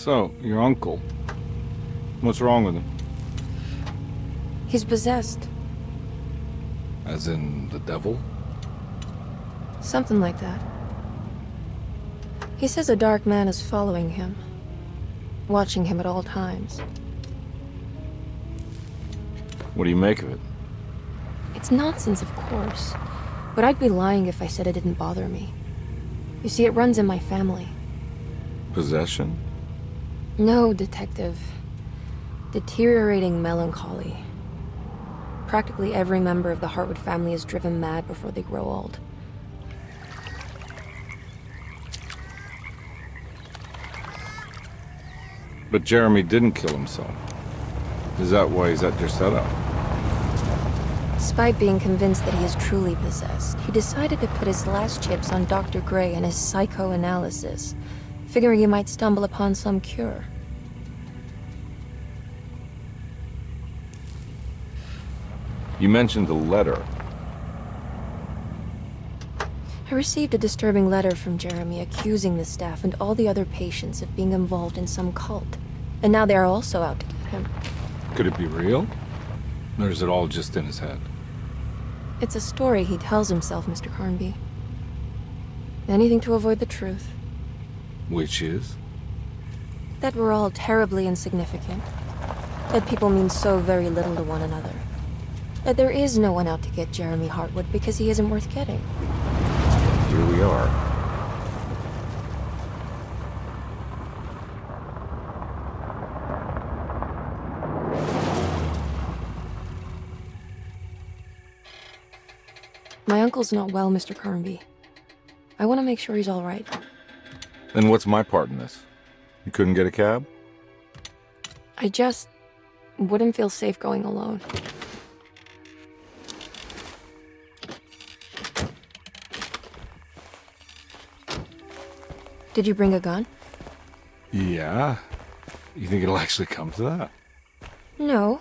So, your uncle. What's wrong with him? He's possessed. As in the devil? Something like that. He says a dark man is following him, watching him at all times. What do you make of it? It's nonsense, of course, but I'd be lying if I said it didn't bother me. You see, it runs in my family. Possession? No, Detective. Deteriorating melancholy. Practically every member of the Hartwood family is driven mad before they grow old. But Jeremy didn't kill himself. Is that why he's at your setup? Despite being convinced that he is truly possessed, he decided to put his last chips on Dr. Gray and his psychoanalysis, figuring he might stumble upon some cure. You mentioned the letter. I received a disturbing letter from Jeremy accusing the staff and all the other patients of being involved in some cult. And now they are also out to get him. Could it be real? Or is it all just in his head? It's a story he tells himself, Mr. Carnby. Anything to avoid the truth. Which is? That we're all terribly insignificant. That people mean so very little to one another. That there is no one out to get Jeremy Hartwood because he isn't worth getting. Here we are. My uncle's not well, Mr. Carnby. I want to make sure he's all right. Then what's my part in this? You couldn't get a cab? I just wouldn't feel safe going alone. Did you bring a gun? Yeah. You think it'll actually come to that? No.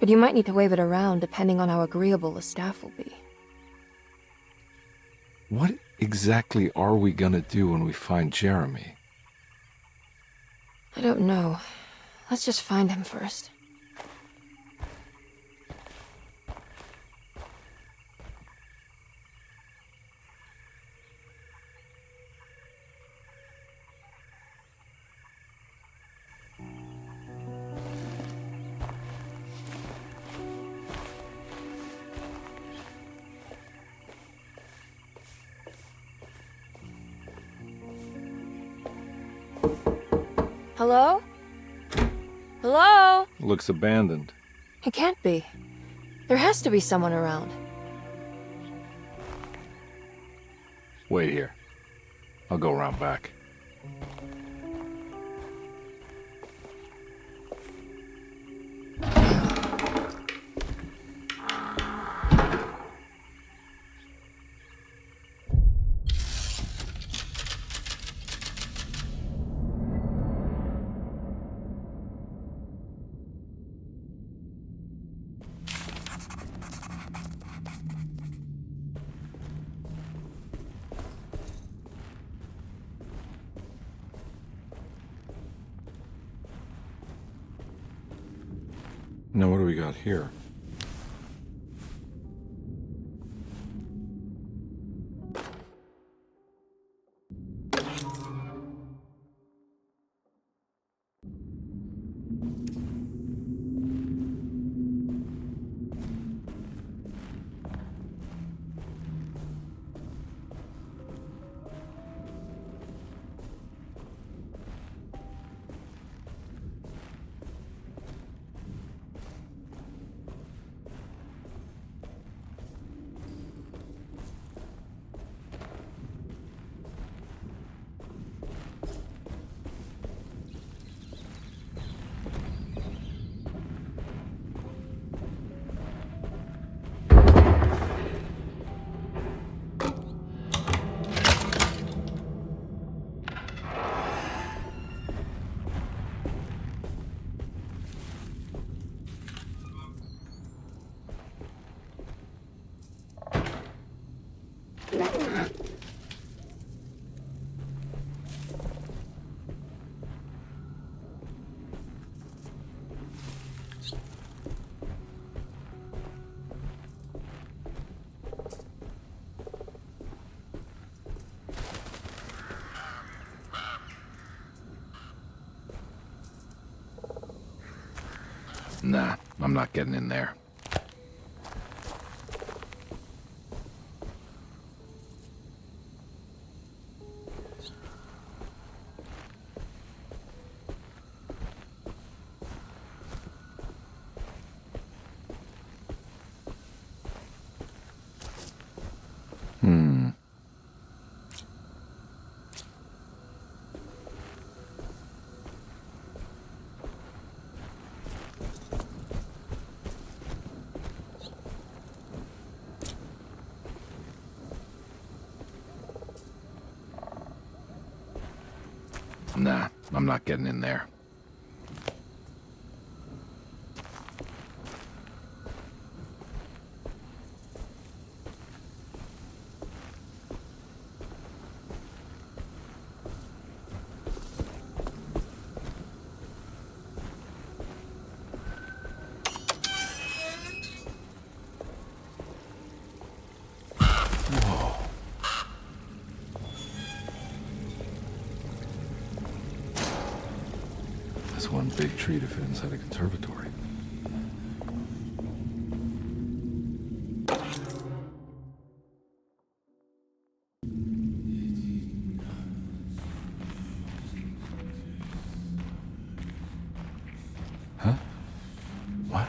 But you might need to wave it around depending on how agreeable the staff will be. What exactly are we gonna do when we find Jeremy? I don't know. Let's just find him first. Hello? Hello? Looks abandoned. It can't be. There has to be someone around. Wait here. I'll go around back. Now what do we got here? Nah, I'm not getting in there. Nah, I'm not getting in there. That's one big tree to fit inside a conservatory. Huh? What?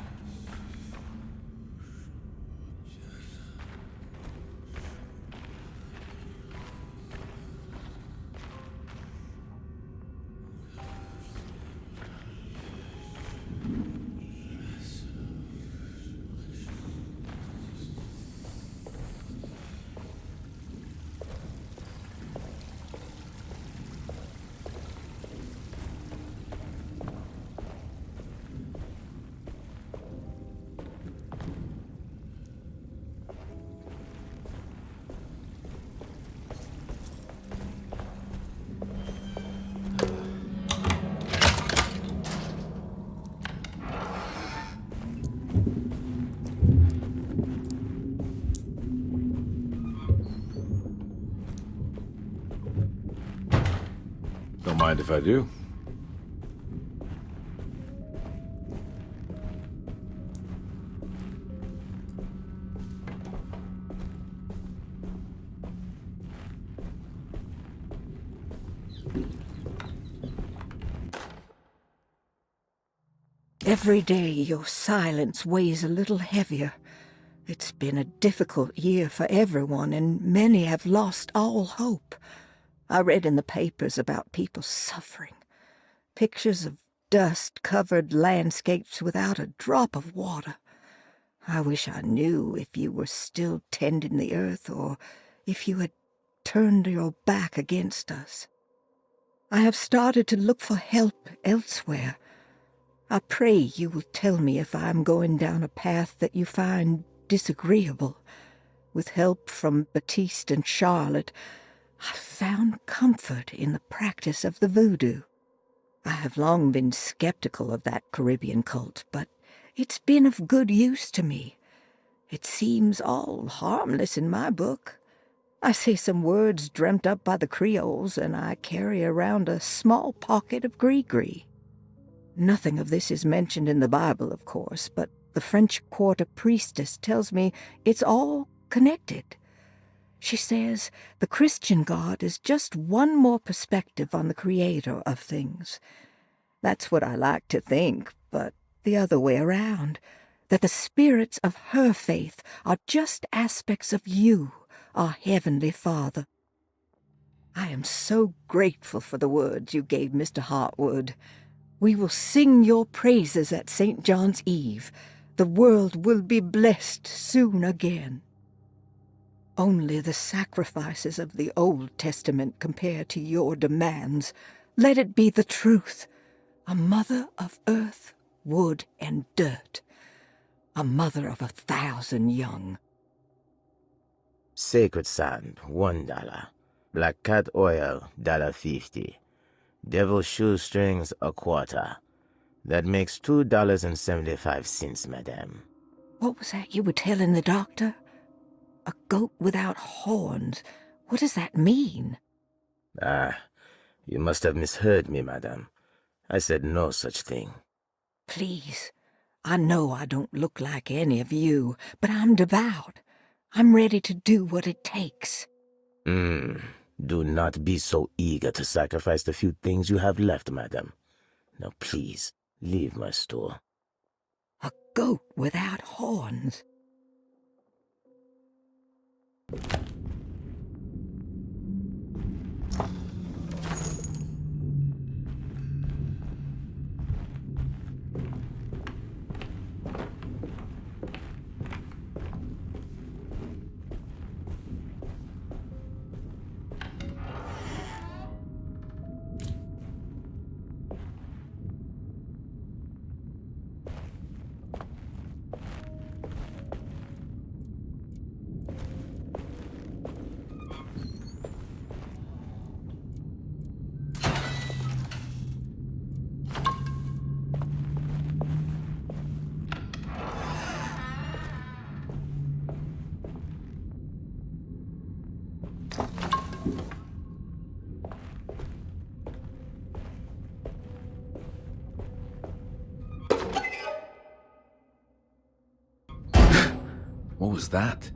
Don't mind if I do. Every day your silence weighs a little heavier. It's been a difficult year for everyone, and many have lost all hope. I read in the papers about people suffering. Pictures of dust-covered landscapes without a drop of water. I wish I knew if you were still tending the earth, or if you had turned your back against us. I have started to look for help elsewhere. I pray you will tell me if I am going down a path that you find disagreeable. With help from Baptiste and Charlotte, I found comfort in the practice of the voodoo. I have long been skeptical of that Caribbean cult, but it's been of good use to me. It seems all harmless in my book. I say some words dreamt up by the Creoles, and I carry around a small pocket of gree-gree. Nothing of this is mentioned in the Bible, of course, but the French Quarter priestess tells me it's all connected. She says the Christian God is just one more perspective on the creator of things. That's what I like to think, but the other way around, that the spirits of her faith are just aspects of you, our Heavenly Father. I am so grateful for the words you gave Mr. Hartwood. We will sing your praises at St. John's Eve. The world will be blessed soon again. Only the sacrifices of the Old Testament compare to your demands. Let it be the truth. A mother of earth, wood, and dirt. A mother of 1,000 young. Sacred sand, $1. Black cat oil, $1.50. Devil shoestrings, a quarter. That makes $2.75, madame. What was that you were telling the doctor? A goat without horns. What does that mean? Ah, you must have misheard me, madame. I said no such thing. Please, I know I don't look like any of you, but I'm devout. I'm ready to do what it takes. Do not be so eager to sacrifice the few things you have left, madam. Now please, leave my store. A goat without horns. What was that?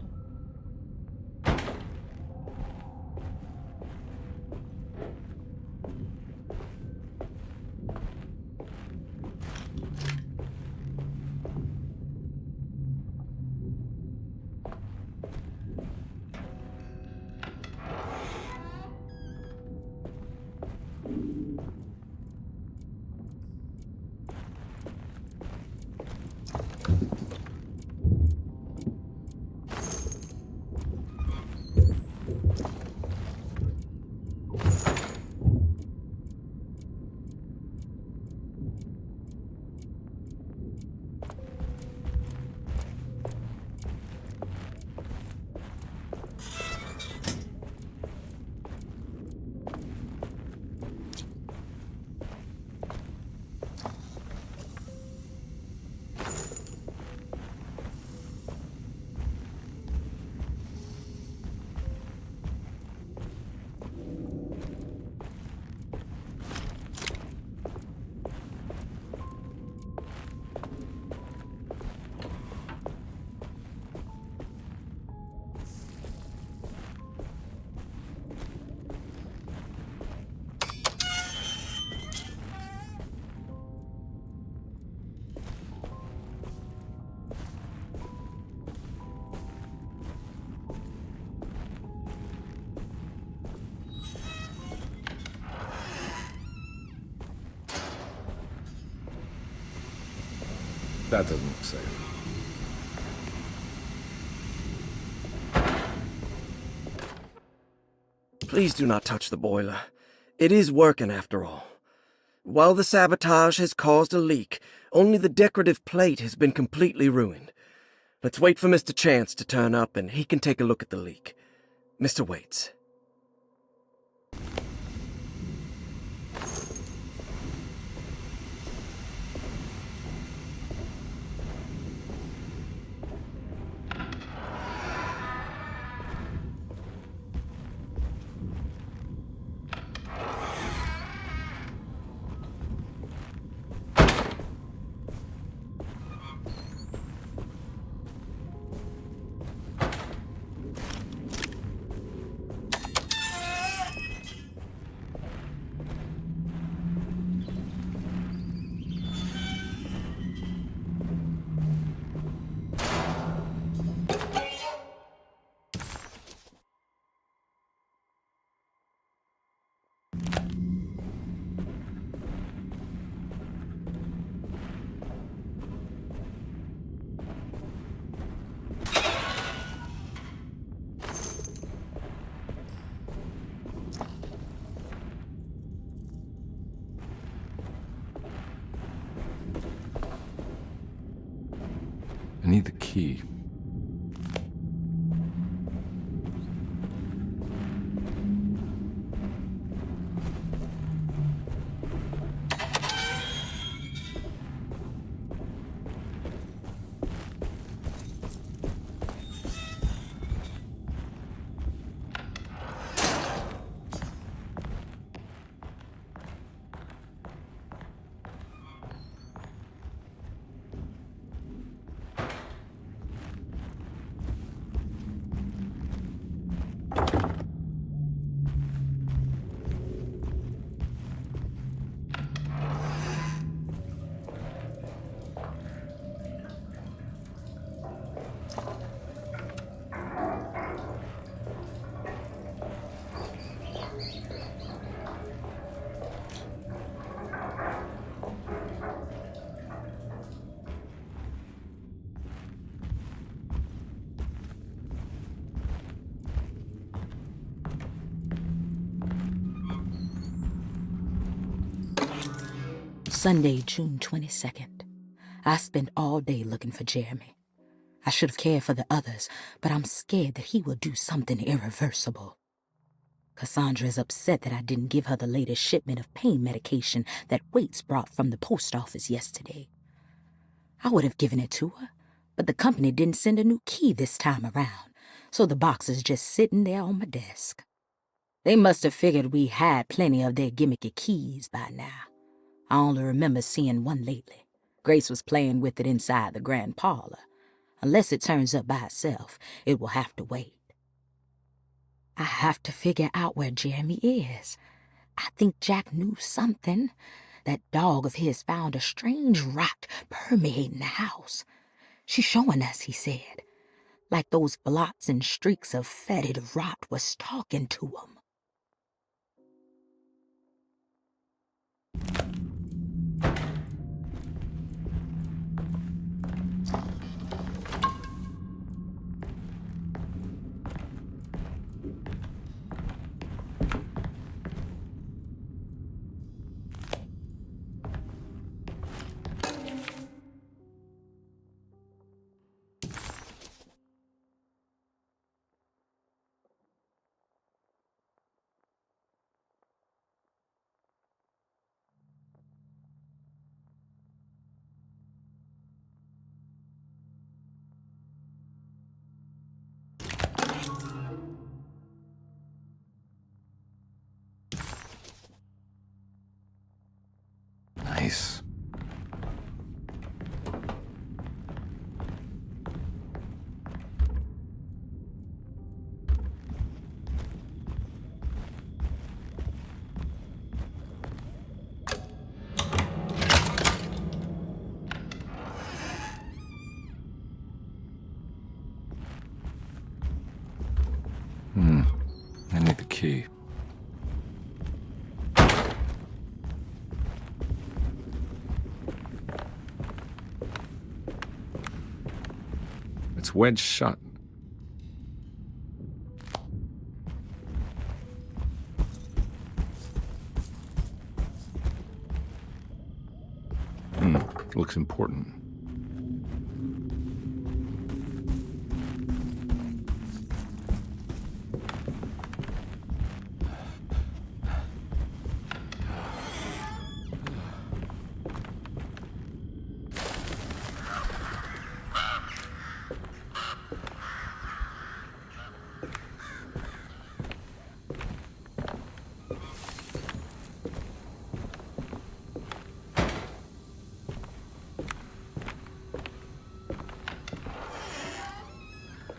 That doesn't look safe. Please do not touch the boiler. It is working after all. While the sabotage has caused a leak, only the decorative plate has been completely ruined. Let's wait for Mr. Chance to turn up and he can take a look at the leak. Mr. Waits. I need the key. Sunday, June 22nd. I spent all day looking for Jeremy. I should have cared for the others, but I'm scared that he will do something irreversible. Cassandra is upset that I didn't give her the latest shipment of pain medication that Waits brought from the post office yesterday. I would have given it to her, but the company didn't send a new key this time around, so the box is just sitting there on my desk. They must have figured we had plenty of their gimmicky keys by now. I only remember seeing one lately. Grace was playing with it inside the grand parlor. Unless it turns up by itself, it will have to wait. I have to figure out where Jeremy is. I think Jack knew something. That dog of his found a strange rot permeating the house. She's showing us, he said. Like those blots and streaks of fetid rot was talking to him. Nice. I need the key. It's wedged shut. Looks important.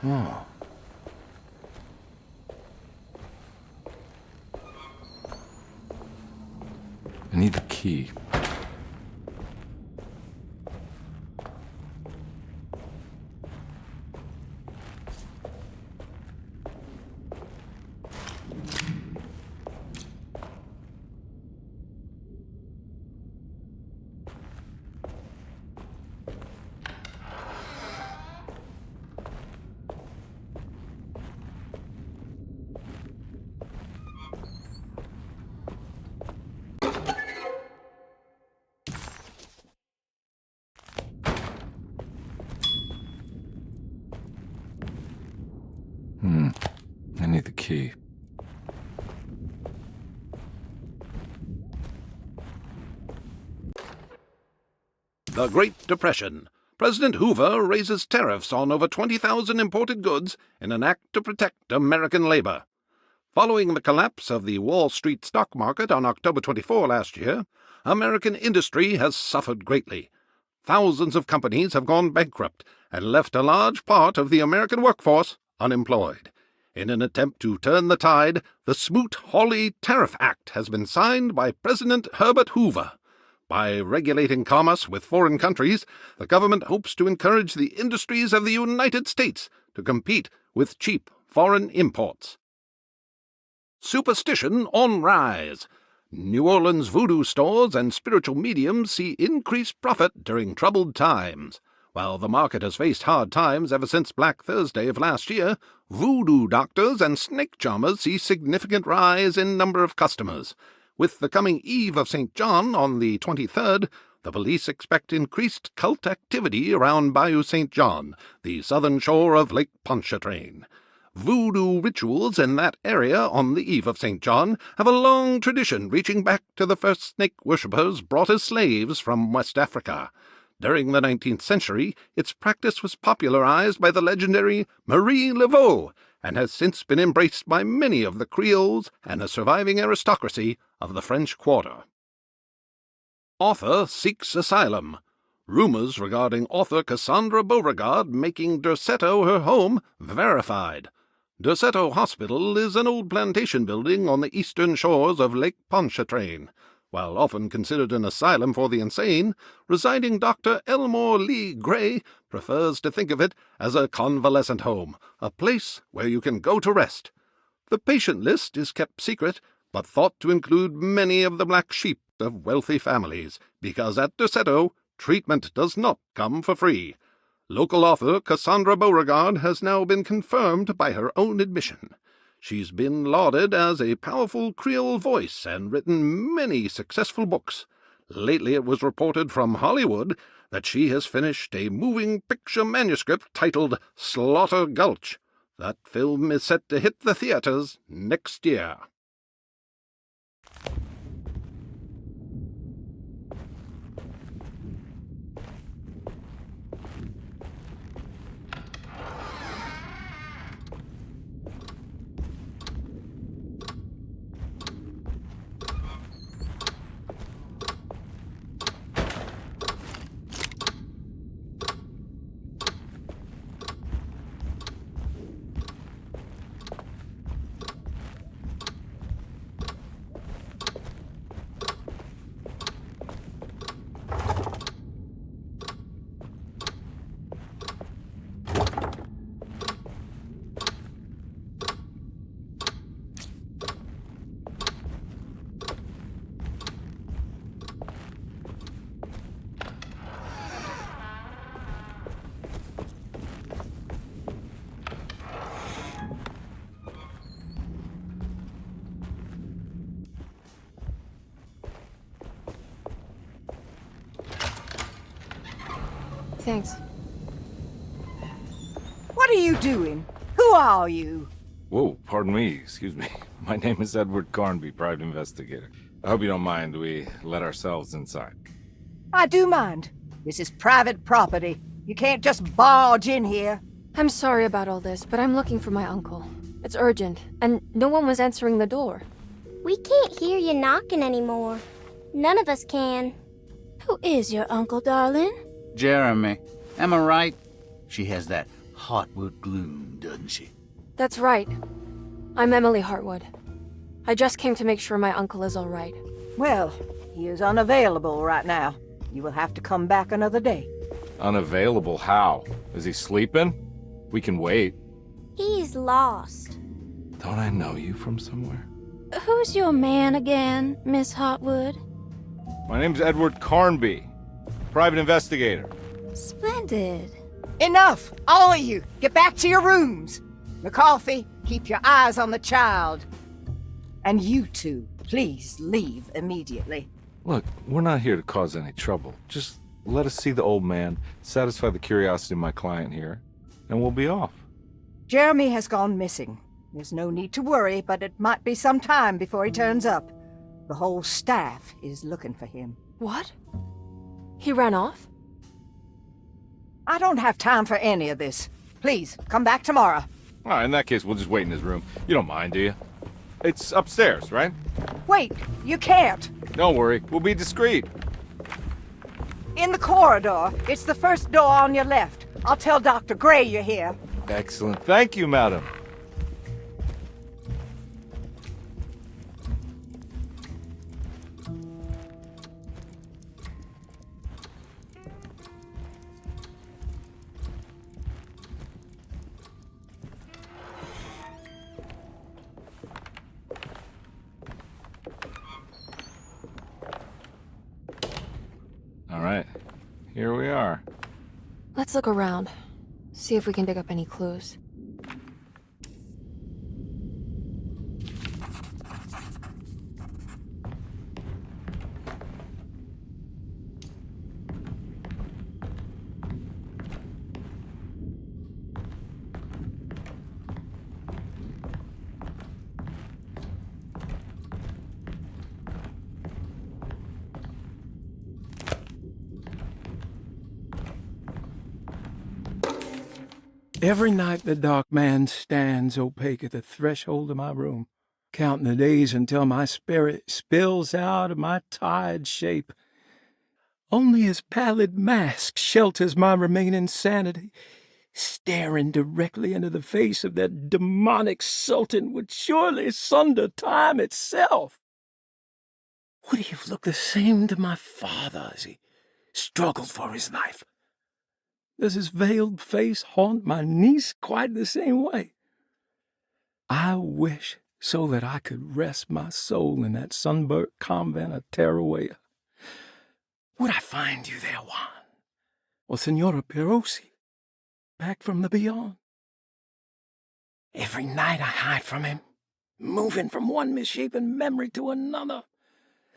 Oh. I need the key. I need the key. The Great Depression. President Hoover raises tariffs on over 20,000 imported goods in an act to protect American labor. Following the collapse of the Wall Street stock market on October 24 last year, American industry has suffered greatly. Thousands of companies have gone bankrupt and left a large part of the American workforce unemployed. In an attempt to turn the tide, the Smoot-Hawley Tariff Act has been signed by President Herbert Hoover. By regulating commerce with foreign countries, the government hopes to encourage the industries of the United States to compete with cheap foreign imports. Superstition on rise. New Orleans voodoo stores and spiritual mediums see increased profit during troubled times. While the market has faced hard times ever since Black Thursday of last year, voodoo doctors and snake charmers see significant rise in number of customers. With the coming Eve of St. John on the 23rd, the police expect increased cult activity around Bayou St. John, the southern shore of Lake Pontchartrain. Voodoo rituals in that area on the Eve of St. John have a long tradition reaching back to the first snake worshippers brought as slaves from West Africa. During the 19th century, its practice was popularized by the legendary Marie Laveau and has since been embraced by many of the Creoles and a surviving aristocracy of the French Quarter. Author seeks asylum. Rumors regarding author Cassandra Beauregard making Derceto her home verified. Derceto Hospital is an old plantation building on the eastern shores of Lake Pontchartrain. While often considered an asylum for the insane, residing Dr. Elmore Lee Gray prefers to think of it as a convalescent home, a place where you can go to rest. The patient list is kept secret, but thought to include many of the black sheep of wealthy families, because at Derceto, treatment does not come for free. Local author Cassandra Beauregard has now been confirmed by her own admission. She's been lauded as a powerful Creole voice and written many successful books. Lately it was reported from Hollywood that she has finished a moving picture manuscript titled Slaughter Gulch. That film is set to hit the theaters next year. Thanks. What are you doing? Who are you? Whoa, pardon me, excuse me. My name is Edward Carnby, private investigator. I hope you don't mind we let ourselves inside. I do mind. This is private property. You can't just barge in here. I'm sorry about all this, but I'm looking for my uncle. It's urgent, and no one was answering the door. We can't hear you knocking anymore. None of us can. Who is your uncle, darling? Jeremy. Am I right? She has that Heartwood gloom, doesn't she? That's right. I'm Emily Hartwood. I just came to make sure my uncle is all right. Well, he is unavailable right now. You will have to come back another day. Unavailable how? Is he sleeping? We can wait. He's lost. Don't I know you from somewhere? Who's your man again, Miss Hartwood? My name's Edward Carnby, private investigator. Splendid. Enough! All of you! Get back to your rooms! McCarthy, keep your eyes on the child. And you two, please leave immediately. Look, we're not here to cause any trouble. Just let us see the old man, satisfy the curiosity of my client here, and we'll be off. Jeremy has gone missing. There's no need to worry, but it might be some time before he turns up. The whole staff is looking for him. What? He ran off? I don't have time for any of this. Please, come back tomorrow. All right, in that case, we'll just wait in his room. You don't mind, do you? It's upstairs, right? Wait, you can't. Don't worry, we'll be discreet. In the corridor. It's the first door on your left. I'll tell Dr. Gray you're here. Excellent. Thank you, madam. All right, here we are. Let's look around. See if we can dig up any clues. Every night the dark man stands opaque at the threshold of my room, counting the days until my spirit spills out of my tired shape. Only his pallid mask shelters my remaining sanity. Staring directly into the face of that demonic sultan would surely sunder time itself. Would he have looked the same to my father as he struggled for his life? Does his veiled face haunt my niece quite the same way? I wish so that I could rest my soul in that sunburnt convent of Tarawea. Would I find you there, Juan? Or Senora Perosi, back from the beyond? Every night I hide from him, moving from one misshapen memory to another.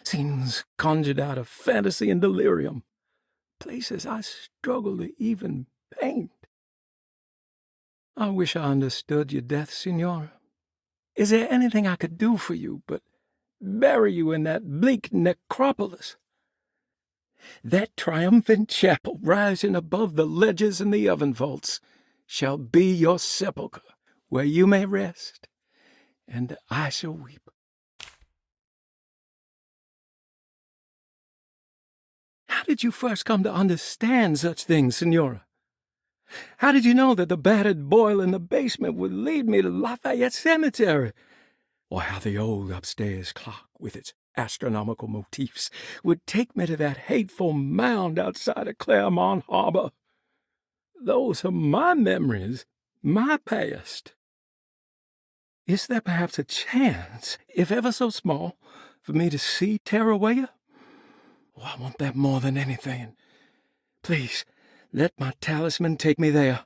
Scenes conjured out of fantasy and delirium. Places I struggle to even paint. I wish I understood your death, Senora. Is there anything I could do for you but bury you in that bleak necropolis? That triumphant chapel rising above the ledges and the oven vaults shall be your sepulchre, where you may rest, and I shall weep. How did you first come to understand such things, Senora? How did you know that the battered boiler in the basement would lead me to Lafayette Cemetery? Or how the old upstairs clock, with its astronomical motifs, would take me to that hateful mound outside of Claremont Harbor? Those are my memories, my past. Is there perhaps a chance, if ever so small, for me to see Tarawea? Oh, I want that more than anything. Please, let my talisman take me there.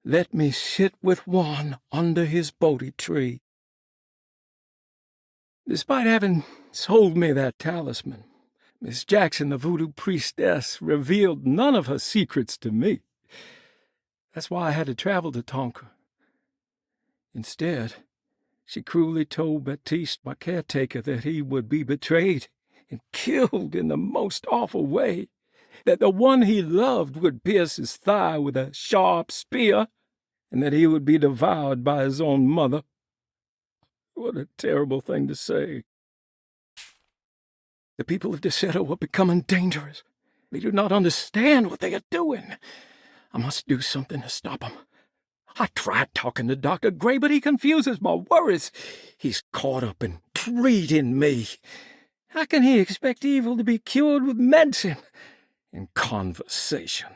Let me sit with Juan under his Bodhi tree. Despite having sold me that talisman, Miss Jackson, the voodoo priestess, revealed none of her secrets to me. That's why I had to travel to Tonka. Instead, she cruelly told Baptiste, my caretaker, that he would be betrayed and killed in the most awful way, that the one he loved would pierce his thigh with a sharp spear, and that he would be devoured by his own mother. What a terrible thing to say. The people of Deseto are becoming dangerous. They do not understand what they are doing. I must do something to stop them. I tried talking to Dr. Gray, but he confuses my worries. He's caught up in treating me. How can he expect evil to be cured with medicine and conversation?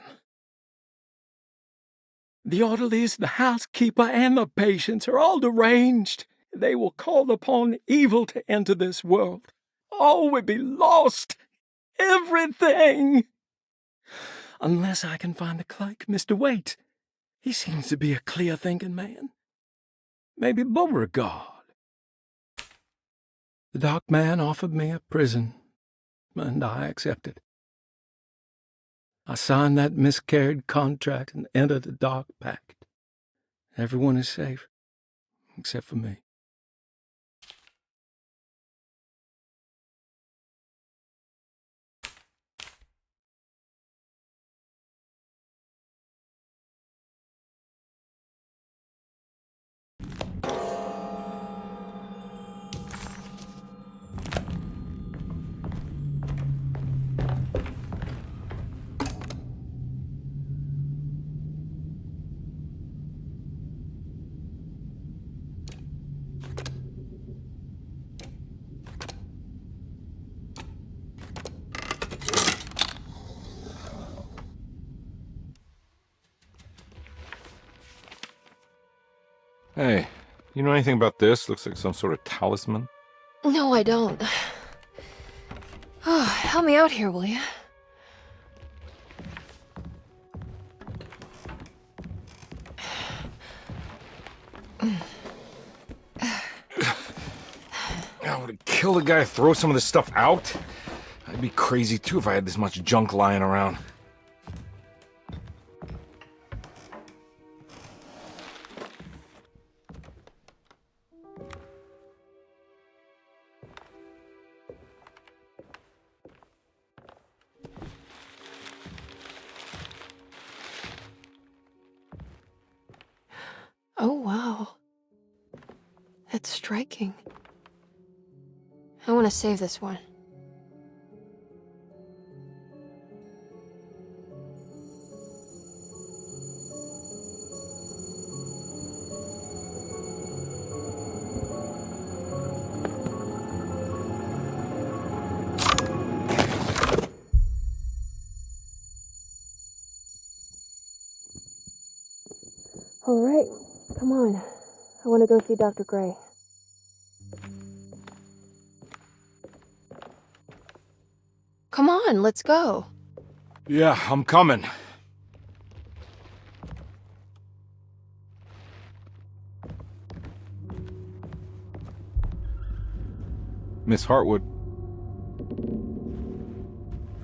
The orderlies, the housekeeper, and the patients are all deranged. They will call upon evil to enter this world. All will be lost. Everything. Unless I can find the clerk, Mr. Waite. He seems to be a clear-thinking man. Maybe Beauregard. The dark man offered me a prison, and I accepted. I signed that miscarried contract and entered the dark pact. Everyone is safe, except for me. Hey, you know anything about this? Looks like some sort of talisman. No, I don't. Oh, help me out here, will you? I would kill the guy, throw some of this stuff out. I'd be crazy too if I had this much junk lying around. Oh, wow. That's striking. I want to save this one. All right, come on. I want to go see Dr. Gray. Come on, let's go. Yeah, I'm coming. Miss Hartwood.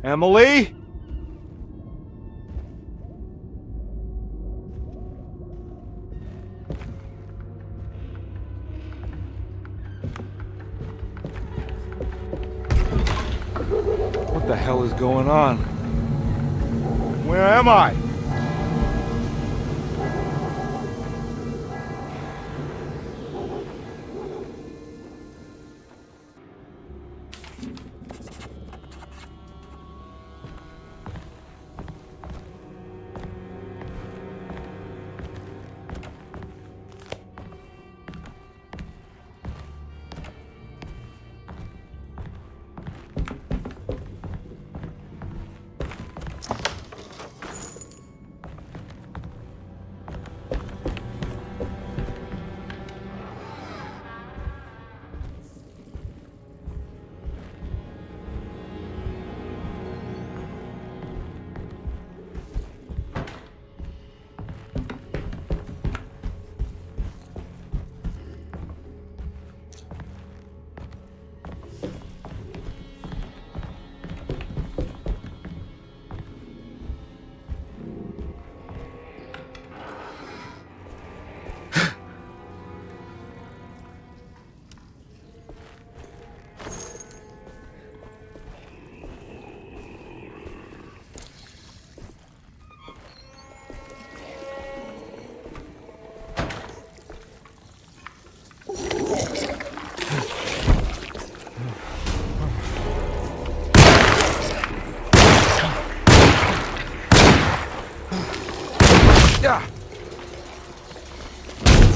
Emily? What the hell is going on? Where am I? Yeah.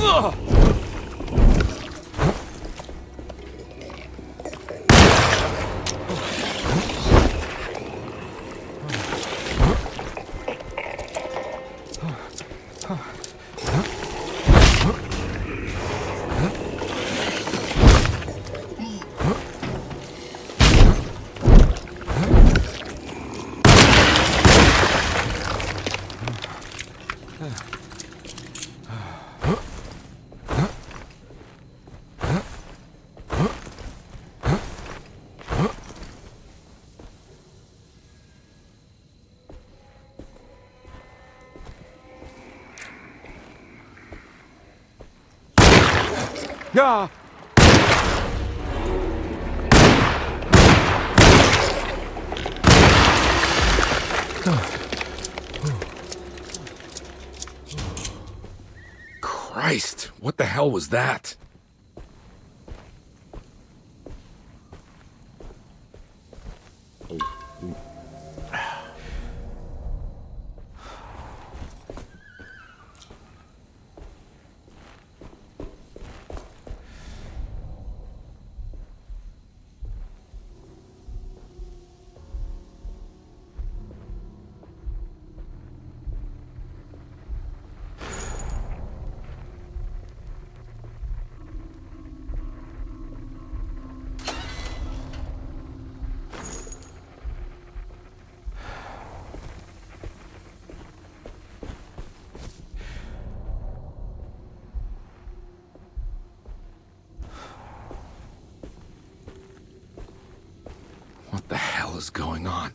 Ugh. Yeah. Christ, what the hell was that? What the hell is going on?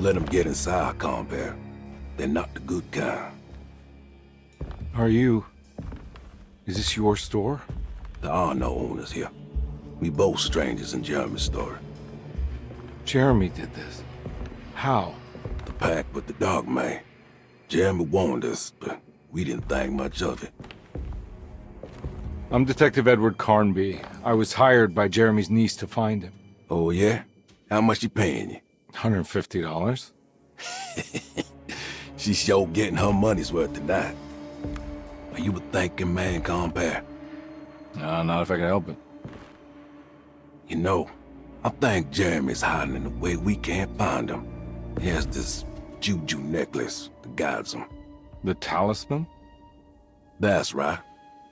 let them get inside, Carnby. They're not the good kind. Is this your store? There are no owners here. We both strangers in Jeremy's story. Jeremy did this. How? The pact with the dog man. Jeremy warned us, but we didn't think much of it. I'm Detective Edward Carnby. I was hired by Jeremy's niece to find him. Oh, yeah? How much she paying you? $150. She's sure getting her money's worth tonight. Are you a thinking man, Carnby? Not if I can help it. You know, I think Jeremy's hiding in a way we can't find him. He has this juju necklace that guides him. The talisman? That's right.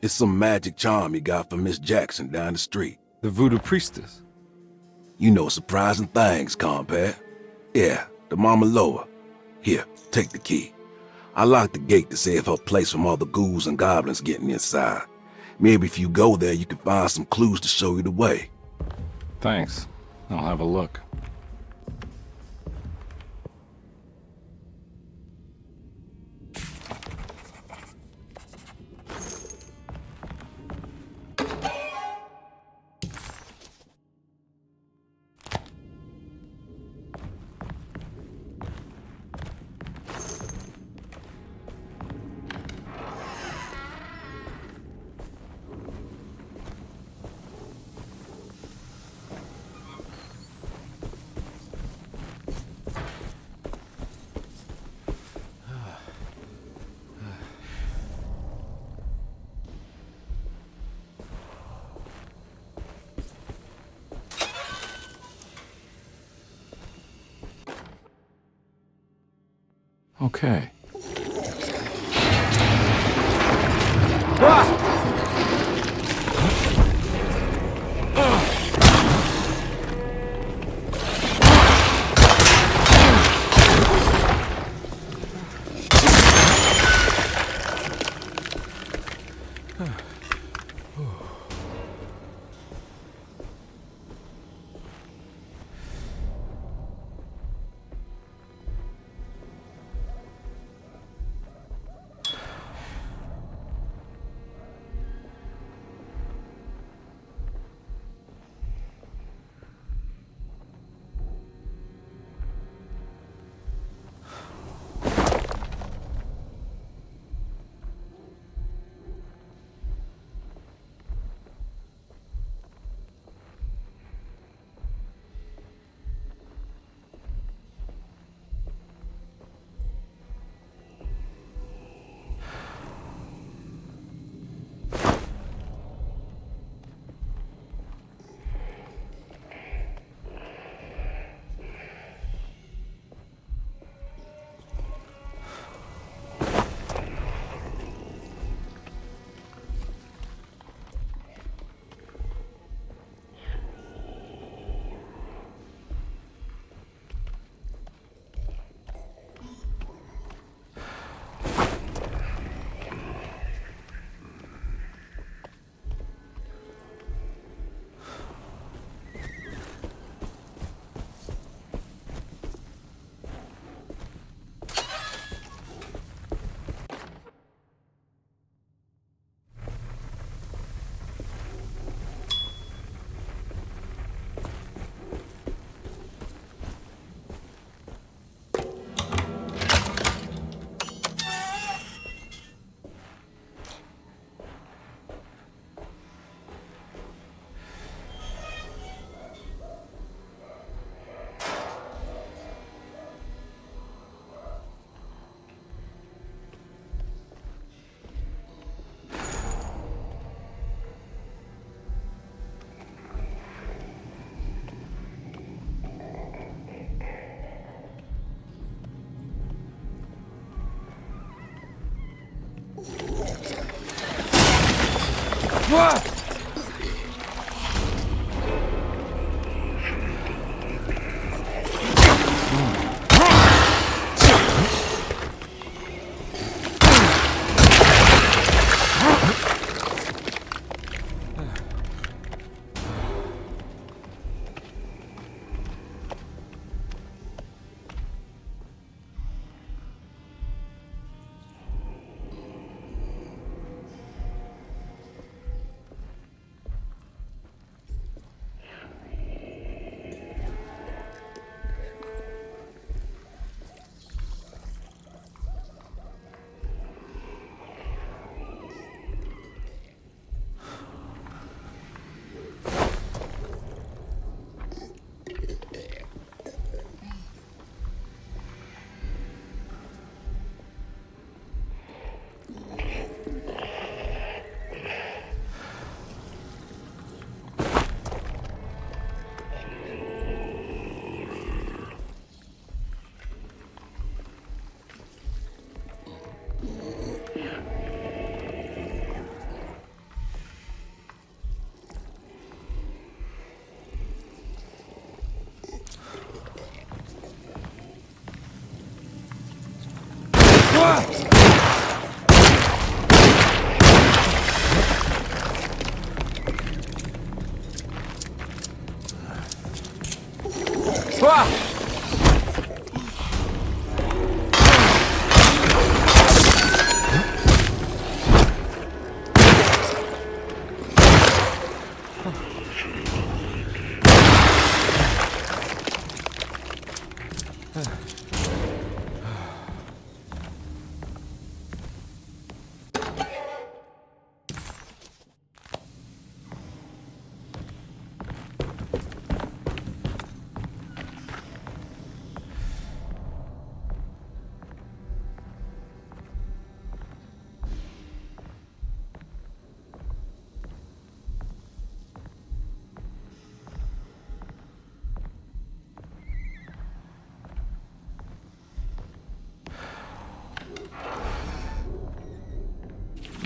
It's some magic charm he got from Miss Jackson down the street. The voodoo priestess? You know surprising things, Carnby. Yeah, the Mama Loa. Here, take the key. I locked the gate to save her place from all the ghouls and goblins getting inside. Maybe if you go there, you can find some clues to show you the way. Thanks. I'll have a look. Okay. What?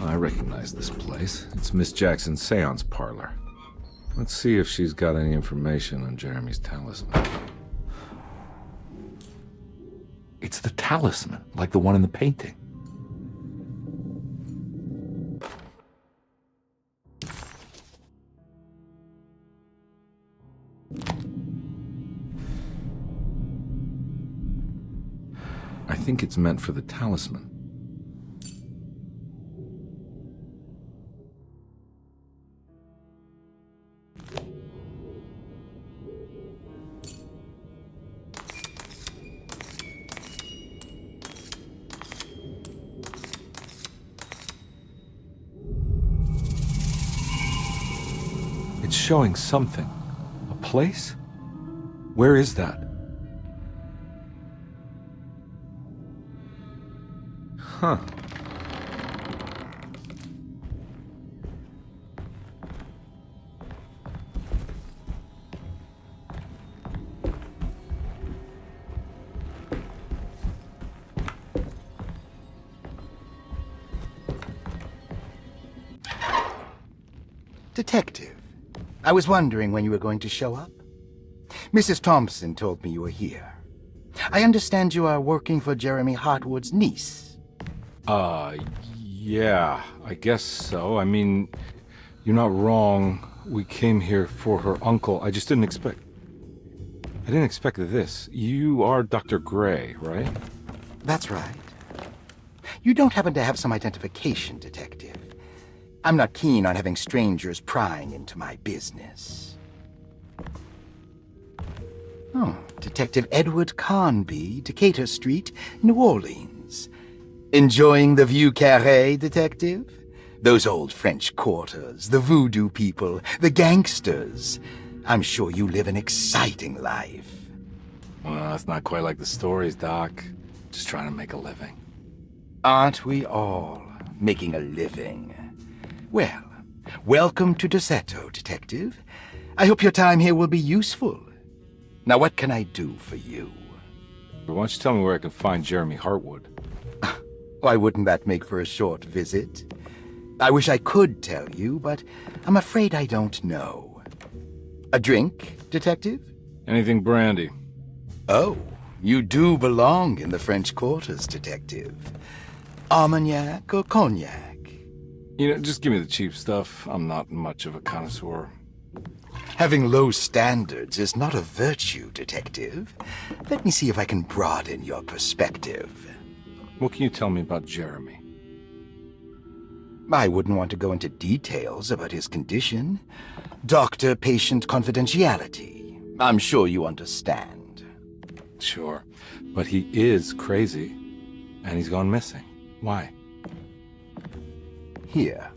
I recognize this place. It's Miss Jackson's seance parlor. Let's see if she's got any information on Jeremy's talisman. It's the talisman, like the one in the painting. I think it's meant for the talisman. It's showing something. A place? Where is that? Huh. Detective, I was wondering when you were going to show up. Mrs. Thompson told me you were here. I understand you are working for Jeremy Hartwood's niece. Yeah, I guess so. I mean, you're not wrong. We came here for her uncle. I just didn't expect... I didn't expect this. You are Dr. Gray, right? That's right. You don't happen to have some identification, Detective. I'm not keen on having strangers prying into my business. Oh, Detective Edward Carnby, Decatur Street, New Orleans. Enjoying the Vieux Carré, Detective? Those old French quarters, the voodoo people, the gangsters. I'm sure you live an exciting life. Well, it's not quite like the stories, Doc. Just trying to make a living. Aren't we all making a living? Well, welcome to Deseto, Detective. I hope your time here will be useful. Now, what can I do for you? Why don't you tell me where I can find Jeremy Hartwood? Why wouldn't that make for a short visit? I wish I could tell you, but I'm afraid I don't know. A drink, Detective? Anything brandy. Oh, you do belong in the French quarters, Detective. Armagnac or cognac? You know, just give me the cheap stuff. I'm not much of a connoisseur. Having low standards is not a virtue, Detective. Let me see if I can broaden your perspective. What can you tell me about Jeremy? I wouldn't want to go into details about his condition. Doctor-patient confidentiality. I'm sure you understand. Sure, but he is crazy, and he's gone missing. Why? Here,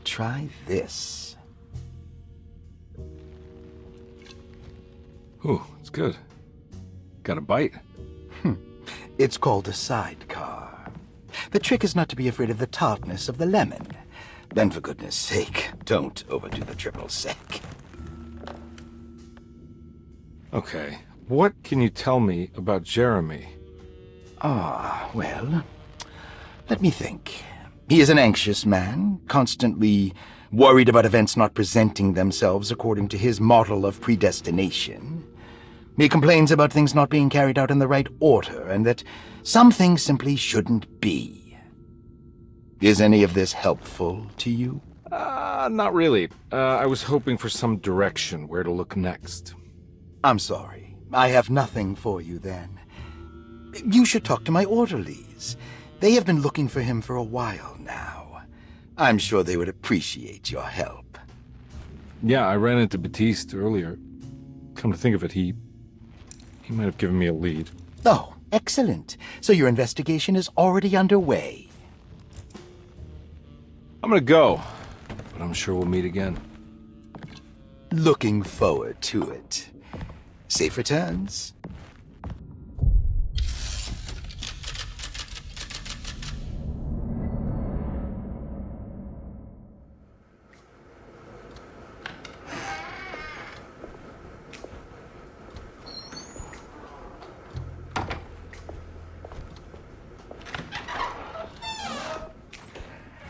try this. Ooh, it's good. Got a bite? It's called a sidecar. The trick is not to be afraid of the tartness of the lemon. Then, for goodness sake, don't overdo the triple sec. Okay, what can you tell me about Jeremy? Well, let me think. He is an anxious man, constantly worried about events not presenting themselves according to his model of predestination. He complains about things not being carried out in the right order, and that some things simply shouldn't be. Is any of this helpful to you? Not really. I was hoping for some direction where to look next. I'm sorry. I have nothing for you then. You should talk to my orderlies. They have been looking for him for a while now. I'm sure they would appreciate your help. Yeah, I ran into Batiste earlier. Come to think of it, he might have given me a lead. Oh, excellent. So your investigation is already underway. I'm gonna go, but I'm sure we'll meet again. Looking forward to it. Safe returns.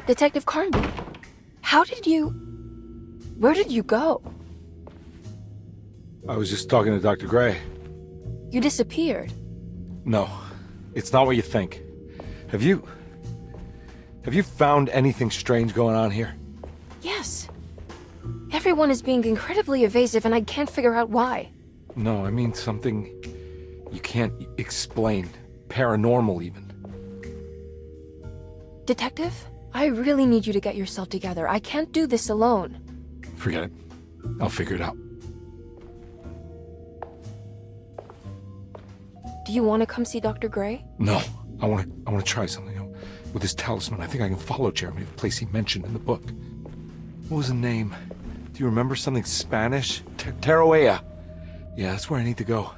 Detective Carnby, where did you go? I was just talking to Dr. Gray. You disappeared. No, it's not what you think. Have you found anything strange going on here? Yes. Everyone is being incredibly evasive and I can't figure out why. No, I mean something you can't explain. Paranormal, even. Detective, I really need you to get yourself together. I can't do this alone. Forget it. I'll figure it out. Do you want to come see Dr. Gray? No, I want to try something. With this talisman, I think I can follow Jeremy to the place he mentioned in the book. What was the name? Do you remember something Spanish? Teruea. Yeah, that's where I need to go.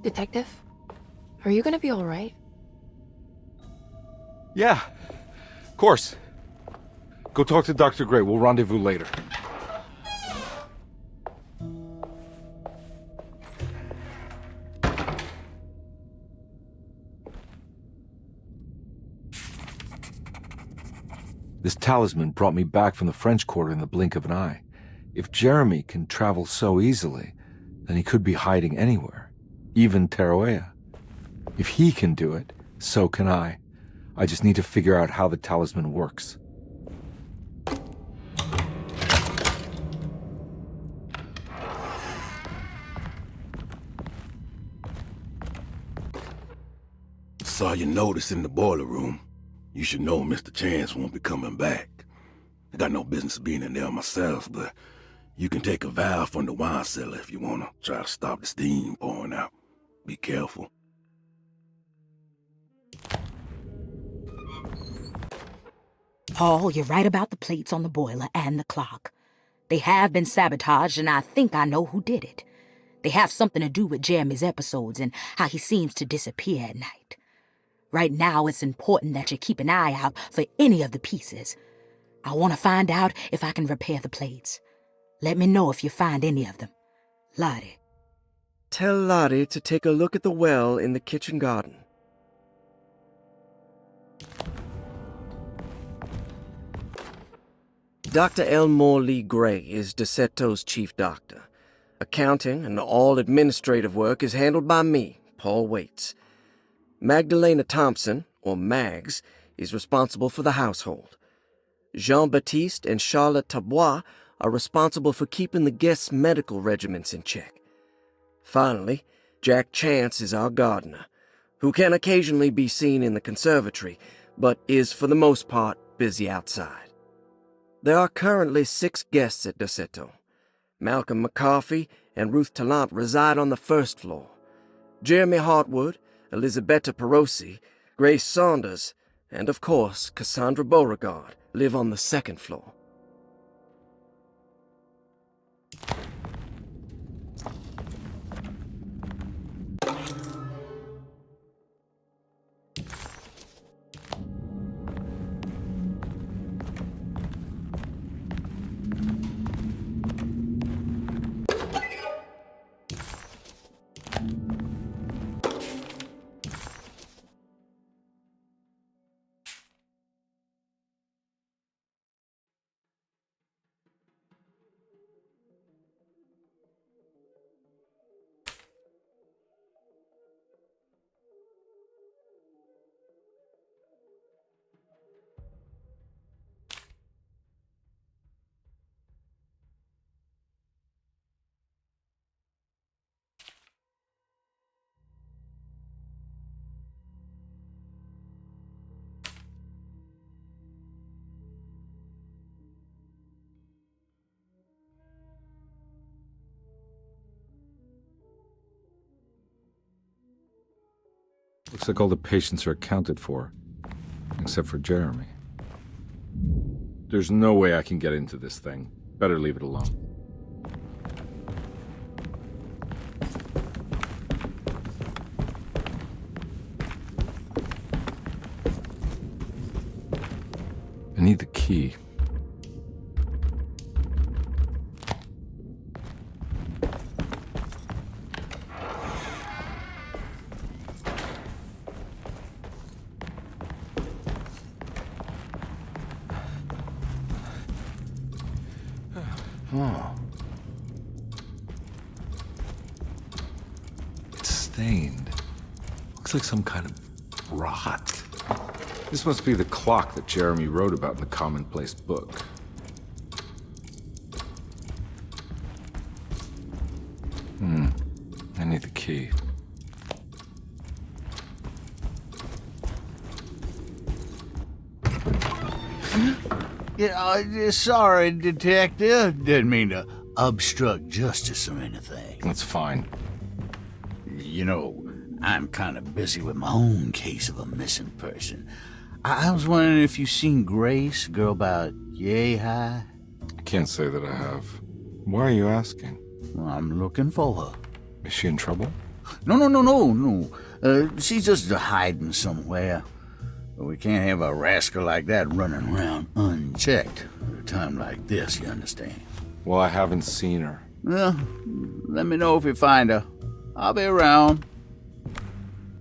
Detective, are you gonna be all right? Yeah, of course. Go talk to Dr. Gray. We'll rendezvous later. This talisman brought me back from the French Quarter in the blink of an eye. If Jeremy can travel so easily, then he could be hiding anywhere, even Teruea. If he can do it, so can I. I just need to figure out how the talisman works. Saw your notice in the boiler room. You should know Mr. Chance won't be coming back. I got no business being in there myself, but you can take a valve from the wine cellar if you want to try to stop the steam pouring out. Be careful. Paul, you're right about the plates on the boiler and the clock. They have been sabotaged, and I think I know who did it. They have something to do with Jeremy's episodes and how he seems to disappear at night. Right now, it's important that you keep an eye out for any of the pieces. I want to find out if I can repair the plates. Let me know if you find any of them. Lottie. Tell Lottie to take a look at the well in the kitchen garden. Dr. Elmore Lee Gray is DeSeto's chief doctor. Accounting and all administrative work is handled by me, Paul Waits. Magdalena Thompson, or Mags, is responsible for the household. Jean-Baptiste and Charlotte Tabois are responsible for keeping the guests' medical regimens in check. Finally, Jack Chance is our gardener, who can occasionally be seen in the conservatory, but is for the most part busy outside. There are currently 6 guests at DeSeto. Malcolm McCarthy and Ruth Tallant reside on the first floor. Jeremy Hartwood, Elisabetta Perosi, Grace Saunders, and of course Cassandra Beauregard live on the second floor. Looks like all the patients are accounted for, except for Jeremy. There's no way I can get into this thing. Better leave it alone. I need the key. Oh. It's stained. Looks like some kind of rot. This must be the clock that Jeremy wrote about in the commonplace book. I need the key. Yeah, sorry, Detective. Didn't mean to obstruct justice or anything. That's fine. You know, I'm kind of busy with my own case of a missing person. I was wondering if you've seen Grace, girl about yay high? I can't say that I have. Why are you asking? Well, I'm looking for her. Is she in trouble? No. She's just hiding somewhere. We can't have a rascal like that running around unchecked at a time like this, you understand? Well, I haven't seen her. Well, let me know if you find her. I'll be around.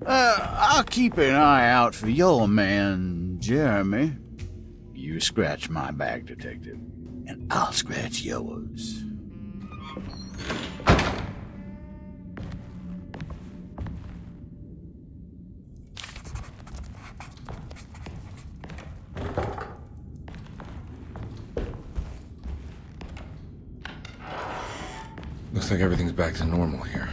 I'll keep an eye out for your man, Jeremy. You scratch my back, Detective, and I'll scratch yours. Looks like everything's back to normal here.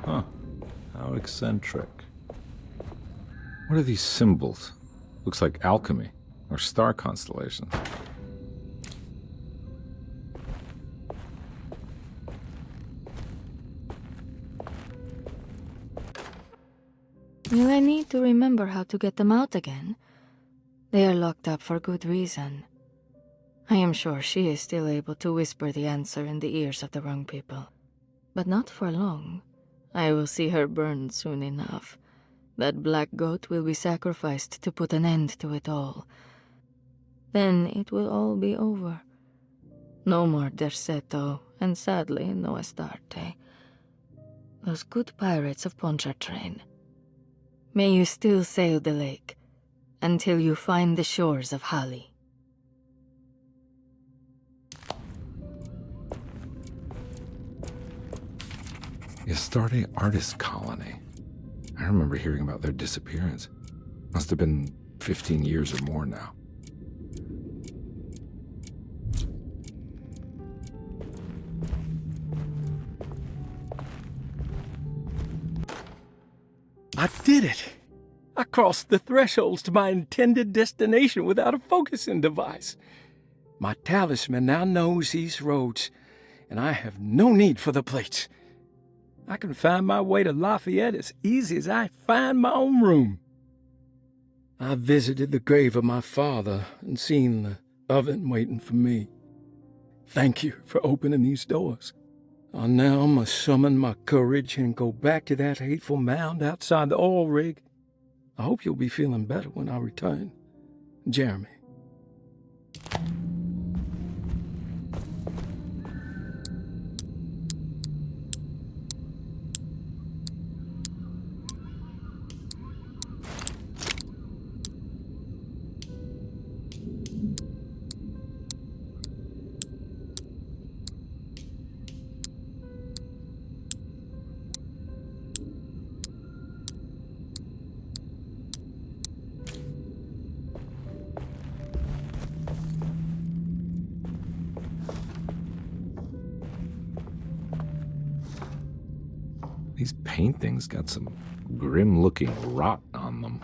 Huh. How eccentric. What are these symbols? Looks like alchemy, or star constellations. Will I need to remember how to get them out again? They are locked up for good reason. I am sure she is still able to whisper the answer in the ears of the wrong people. But not for long. I will see her burned soon enough. That black goat will be sacrificed to put an end to it all. Then it will all be over. No more Derceto, and sadly, no Astarte. Those good pirates of Pontchartrain. May you still sail the lake, until you find the shores of Hali. The Astarte Artist Colony. I remember hearing about their disappearance. Must have been 15 years or more now. I did it! I crossed the thresholds to my intended destination without a focusing device. My talisman now knows these roads, and I have no need for the plates. I can find my way to Lafayette as easy as I find my own room. I visited the grave of my father and seen the oven waiting for me. Thank you for opening these doors. Now I must summon my courage and go back to that hateful mound outside the oil rig. I hope you'll be feeling better when I return. Jeremy. These paintings got some grim-looking rot on them.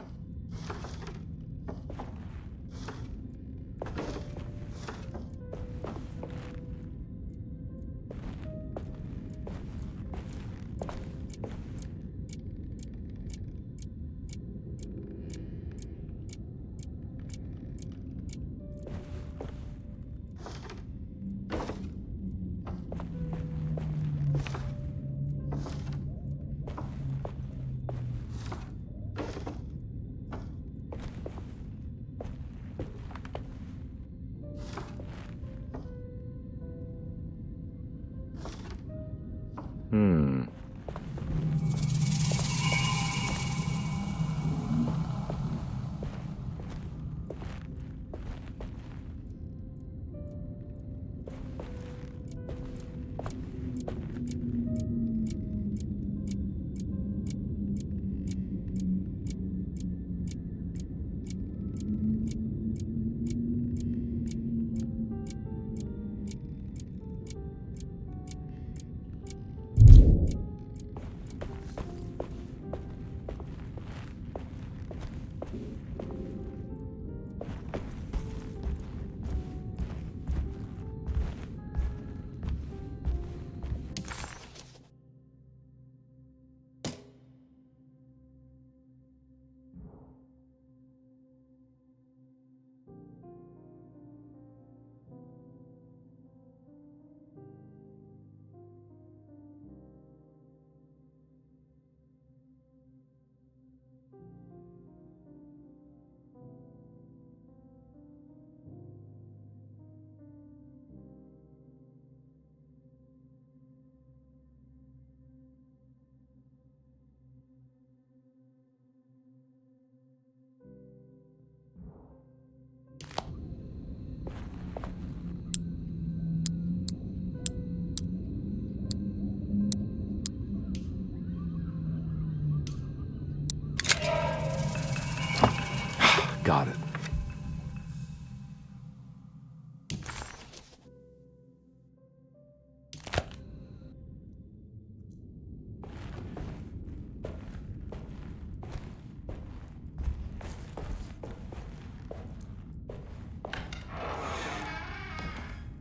Got it.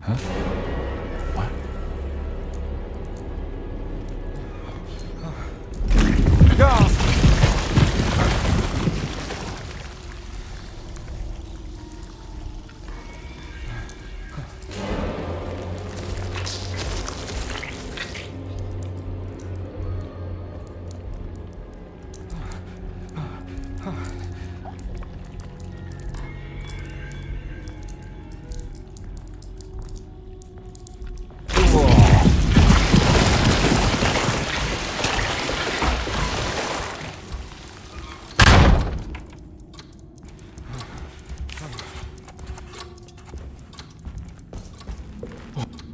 Huh? What? Go!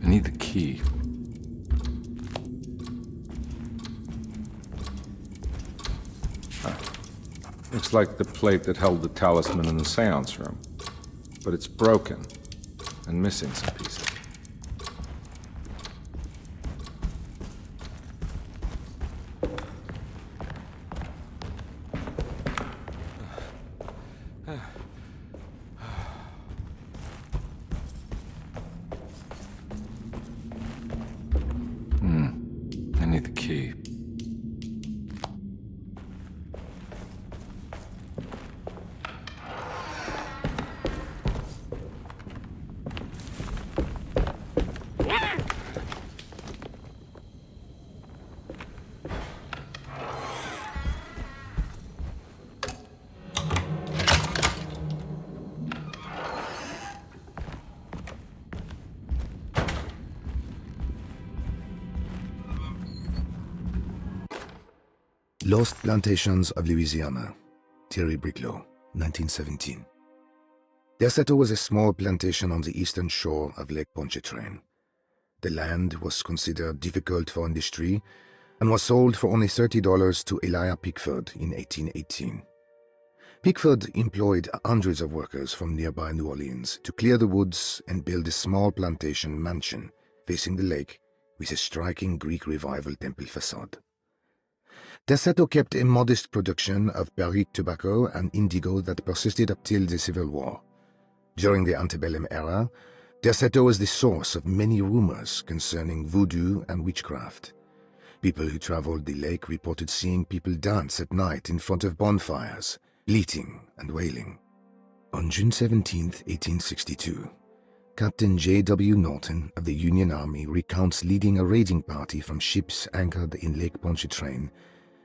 I need the key. Looks like the plate that held the talisman in the seance room. But it's broken and missing some pieces. I need the key. Lost Plantations of Louisiana, Thierry Briclot, 1917. Derceto was a small plantation on the eastern shore of Lake Pontchartrain. The land was considered difficult for industry and was sold for only $30 to Elijah Pickford in 1818. Pickford employed hundreds of workers from nearby New Orleans to clear the woods and build a small plantation mansion facing the lake with a striking Greek Revival temple facade. Derceto kept a modest production of Perique tobacco and indigo that persisted up till the Civil War. During the antebellum era, Derceto was the source of many rumors concerning voodoo and witchcraft. People who traveled the lake reported seeing people dance at night in front of bonfires, bleating and wailing. On June 17, 1862, Captain J.W. Norton of the Union Army recounts leading a raiding party from ships anchored in Lake Pontchartrain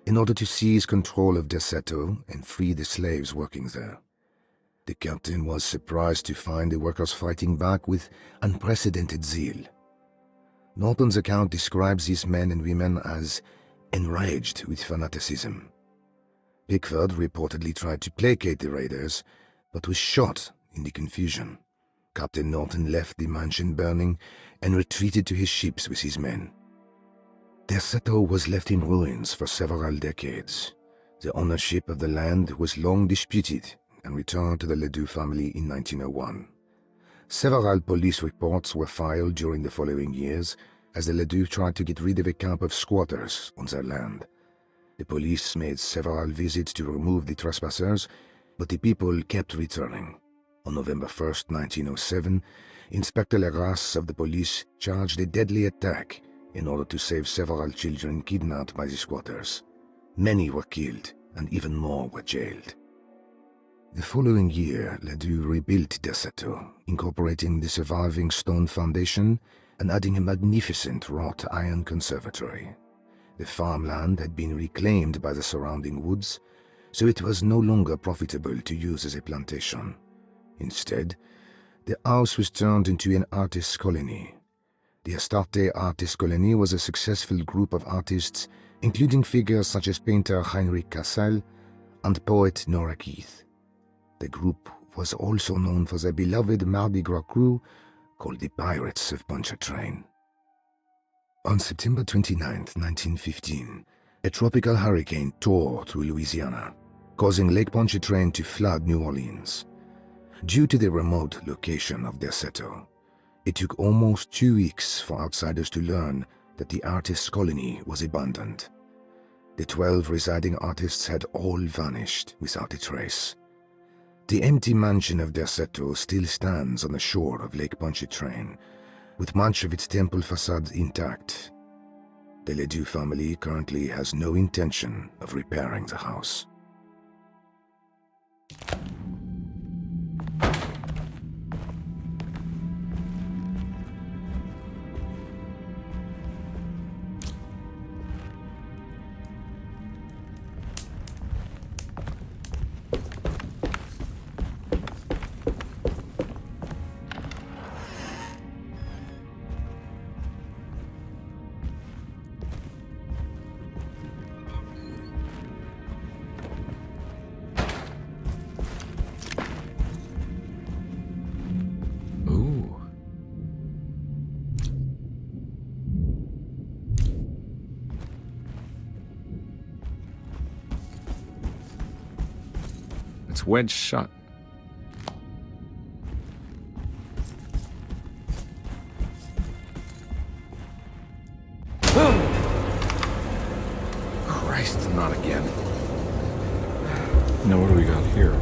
in order to seize control of Derceto and free the slaves working there. The captain was surprised to find the workers fighting back with unprecedented zeal. Norton's account describes these men and women as enraged with fanaticism. Pickford reportedly tried to placate the raiders, but was shot in the confusion. Captain Norton left the mansion burning and retreated to his ships with his men. Derceto was left in ruins for several decades. The ownership of the land was long disputed and returned to the Ledoux family in 1901. Several police reports were filed during the following years as the Ledoux tried to get rid of a camp of squatters on their land. The police made several visits to remove the trespassers, but the people kept returning. On November 1, 1907, Inspector Legras of the police charged a deadly attack in order to save several children kidnapped by the squatters. Many were killed, and even more were jailed. The following year, Ledoux rebuilt Derceto, incorporating the surviving stone foundation and adding a magnificent wrought iron conservatory. The farmland had been reclaimed by the surrounding woods, so it was no longer profitable to use as a plantation. Instead, the house was turned into an artist's colony. The Astarte Artist Colony was a successful group of artists, including figures such as painter Heinrich Cassel and poet Nora Keith. The group was also known for their beloved Mardi Gras crew called the Pirates of Pontchartrain. On September 29, 1915, a tropical hurricane tore through Louisiana, causing Lake Pontchartrain to flood New Orleans. Due to the remote location of Derceto, it took almost 2 weeks for outsiders to learn that the artist's colony was abandoned. The 12 residing artists had all vanished without a trace. The empty mansion of Derceto still stands on the shore of Lake Pontchartrain, with much of its temple facade intact. The Ledoux family currently has no intention of repairing the house. It's wedged shut. Christ, not again. Now what do we got here?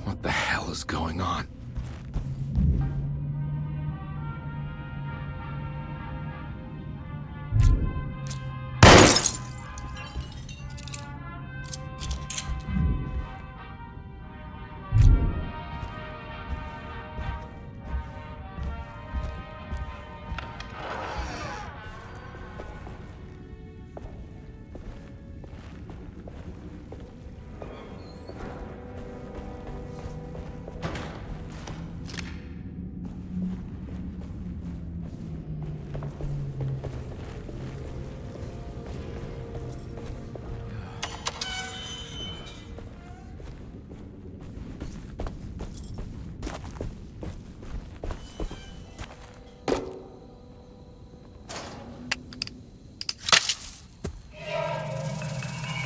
What the hell is going on?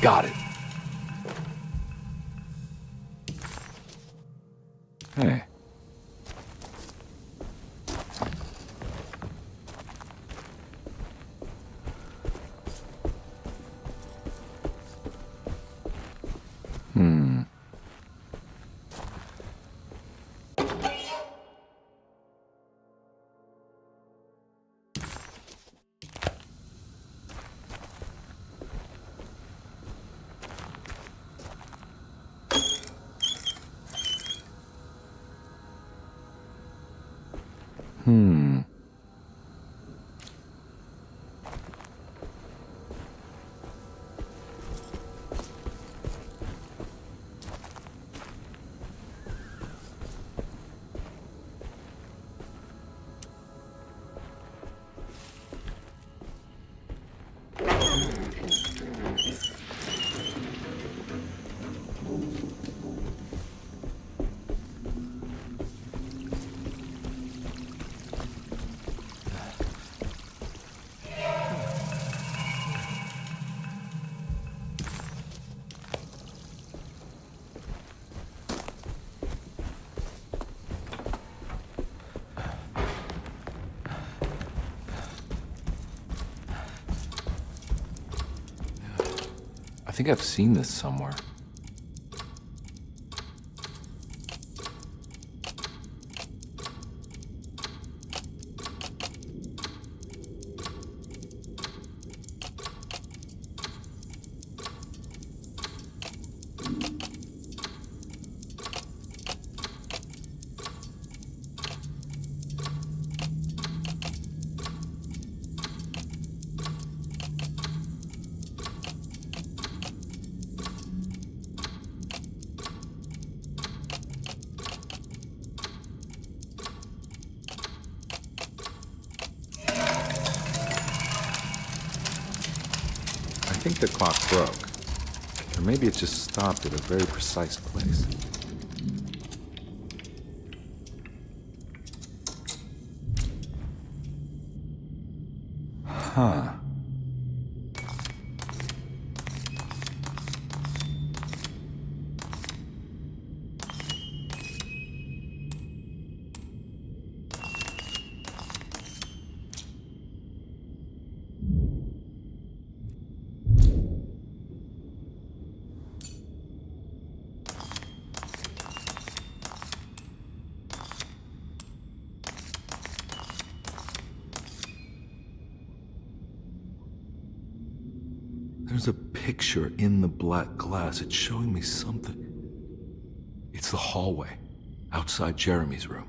Got it. Hey. Hmm. Hmm. I think I've seen this somewhere. I think the clock broke. Or maybe it just stopped at a very precise place. Huh. There's a picture in the black glass. It's showing me something. It's the hallway outside Jeremy's room.